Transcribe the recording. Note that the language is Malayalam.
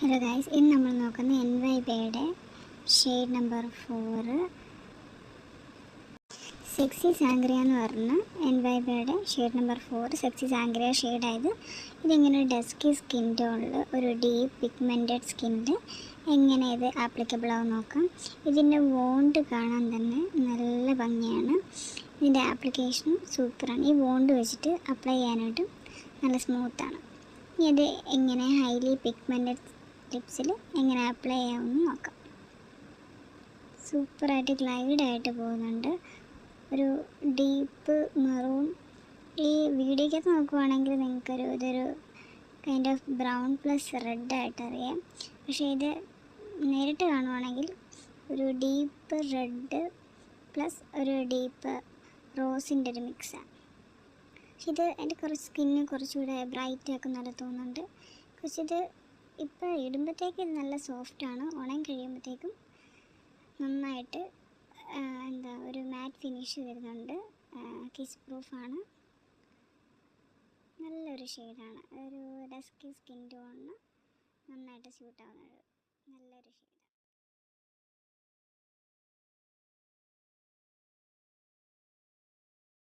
ഹലോ ഗൈസ്, ഇന്ന് നമ്മൾ നോക്കുന്ന NYBയുടെ ഷെയ്ഡ് നമ്പർ 4 സെക്സി സാങ്ക്രിയ എന്ന് പറഞ്ഞ NYBയുടെ ഷെയ്ഡ് നമ്പർ 4 സെക്സി സാങ്ക്രിയ ഷെയ്ഡായത്. ഇതിങ്ങനെ ഒരു ഡസ്കി സ്കിൻ ടോണിൽ ഒരു ഡീപ്പ് പിഗ്മെൻറ്റഡ് സ്കിന്നിൽ എങ്ങനെ ഇത് ആപ്ലിക്കബിൾ ആവും നോക്കാം. ഇതിൻ്റെ വോണ്ട് കാണാൻ തന്നെ നല്ല ഭംഗിയാണ്. ഇതിൻ്റെ ആപ്ലിക്കേഷനും സൂപ്പറാണ്. ഈ വോണ്ട് വെച്ചിട്ട് അപ്ലൈ ചെയ്യാനായിട്ടും നല്ല സ്മൂത്താണ്. ഇനി ഇത് എങ്ങനെ ഹൈലി പിഗ്മെൻറ്റഡ് ലിപ്സിൽ എങ്ങനെ അപ്ലൈ ചെയ്യാമെന്ന് നോക്കാം. സൂപ്പറായിട്ട് ഗ്ലൈഡായിട്ട് പോകുന്നുണ്ട്. ഒരു ഡീപ്പ് മെറൂൺ, ഈ വീഡിയോക്കകത്ത് നോക്കുവാണെങ്കിൽ ഇതൊരു കൈൻഡ് ഓഫ് ബ്രൗൺ പ്ലസ് റെഡായിട്ട് അറിയാം. പക്ഷേ ഇത് നേരിട്ട് കാണുവാണെങ്കിൽ ഒരു ഡീപ്പ് റെഡ് പ്ലസ് ഒരു ഡീപ്പ് റോസിൻ്റെ ഒരു മിക്സാണ്. പക്ഷെ ഇത് എൻ്റെ സ്കിന്ന് കുറച്ചുകൂടെ ബ്രൈറ്റ് ആക്കുന്ന തോന്നുന്നുണ്ട്. ഇത് ഇപ്പോൾ ഇടുമ്പോഴത്തേക്ക് ഇത് നല്ല സോഫ്റ്റാണ്. ഉണങ്ങി കഴിയുമ്പോഴത്തേക്കും നന്നായിട്ട് ഒരു മാറ്റ് ഫിനിഷ് വരുന്നുണ്ട്. കിസ് പ്രൂഫാണ്. നല്ലൊരു ഷെയ്ഡാണ്. ഒരു ഡസ്കി സ്കിൻ ടോണിന് നന്നായിട്ട് സ്യൂട്ടാവുന്നത് നല്ലൊരു ഷെയ്ഡാണ്.